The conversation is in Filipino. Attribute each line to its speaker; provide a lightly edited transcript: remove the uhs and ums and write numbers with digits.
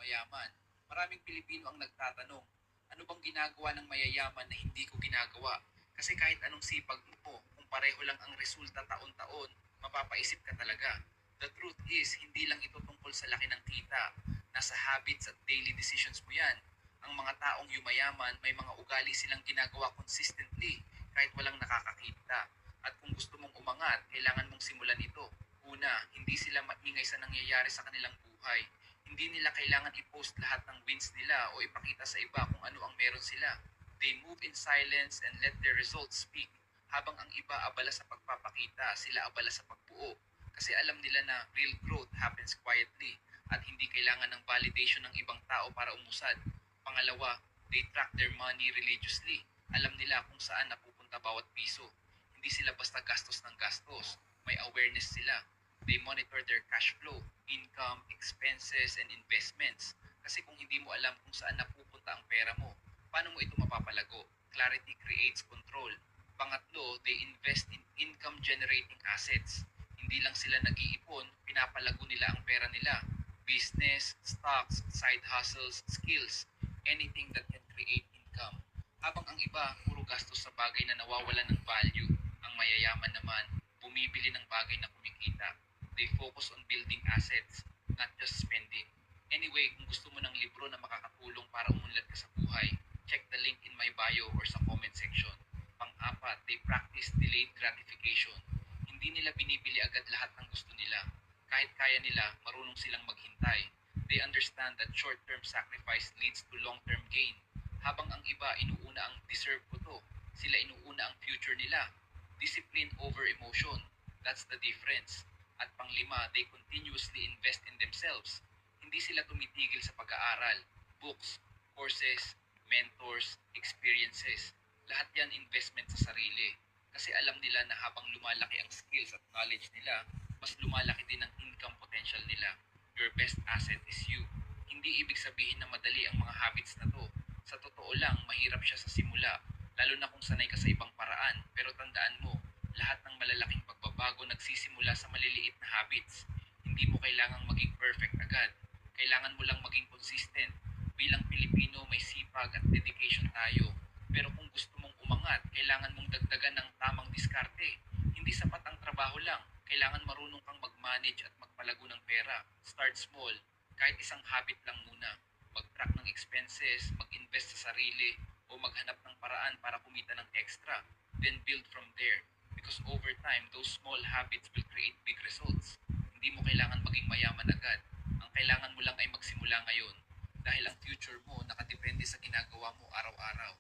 Speaker 1: mayaman. Maraming Pilipino ang nagtatanong, ano bang ginagawa ng mayayaman na hindi ko ginagawa? Kasi kahit anong sipag mo, kung pareho lang ang resulta taon-taon, mapapaisip ka talaga. The truth is, hindi lang ito tungkol sa laki ng kita. Nasa habits at daily decisions mo yan. Ang mga taong yumayaman, may mga ugali silang ginagawa consistently kahit walang nakakakita. At kung gusto mong umangat, kailangan mong simulan ito. Una, hindi sila maingay sa nangyayari sa kanilang buhay. Hindi nila kailangan i-post lahat ng wins nila o ipakita sa iba kung ano ang meron sila. They move in silence and let their results speak. Habang ang iba abala sa pagpapakita, sila abala sa pagbuo. Kasi alam nila na real growth happens quietly at hindi kailangan ng validation ng ibang tao para umusad. Pangalawa, they track their money religiously. Alam nila kung saan napupunta bawat piso. Hindi sila basta gastos ng gastos. May awareness sila. They monitor their cash flow, income, expenses, and investments. Kasi kung hindi mo alam kung saan napupunta ang pera mo, paano mo ito mapapalago? Clarity creates control. Pangatlo, they invest in income-generating assets. Hindi lang sila nag-iipon, pinapalago nila ang pera nila. Business, stocks, side hustles, skills, anything that can create income. Habang ang iba, puro gastos sa bagay na nawawalan ng value. Ang mayayaman naman, bumibili ng bagay na kumikita. They focus on building assets, not just spending. Anyway, kung gusto mo ng libro na makakatulong para umunlad ka sa buhay, check the link in my bio or sa comment section. Pang-apat, they practice delayed gratification. Hindi nila binibili agad lahat ng gusto nila. Kahit kaya nila, marunong silang maghintay. They understand that short-term sacrifice leads to long-term gain. Habang ang iba inuuna ang deserve ko to, sila inuuna ang future nila. Discipline over emotion. That's the difference. At panglima, they continuously invest in themselves. Hindi sila tumitigil sa pag-aaral, books, courses, mentors, experiences. Lahat yan investment sa sarili. Kasi alam nila na habang lumalaki ang skills at knowledge nila, mas lumalaki din ang income potential nila. Your best asset is you. Hindi ibig sabihin na madali ang mga habits na to. Sa totoo lang, mahirap siya sa simula, lalo na kung sanay ka sa ibang paraan. Pero tandaan mo, lahat ng malalaking pagbabago nagsisimula sa maliliit na habits. Hindi mo kailangang maging perfect agad. Kailangan mo lang maging consistent. Bilang Pilipino, may sipag at dedication tayo. Pero kung gusto mong umangat, kailangan mong dagdagan ng tamang diskarte. Hindi sapat ang trabaho lang. Kailangan marunong kang mag-manage at magpalago ng pera. Start small. Kahit isang habit lang muna. Mag-track ng expenses, mag-invest sa sarili, o maghanap ng paraan para kumita ng extra. Then build from there. Because over time, those small habits will create big results. Hindi mo kailangan maging mayaman agad. Ang kailangan mo lang ay magsimula ngayon. Dahil ang future mo nakadepende sa ginagawa mo araw-araw.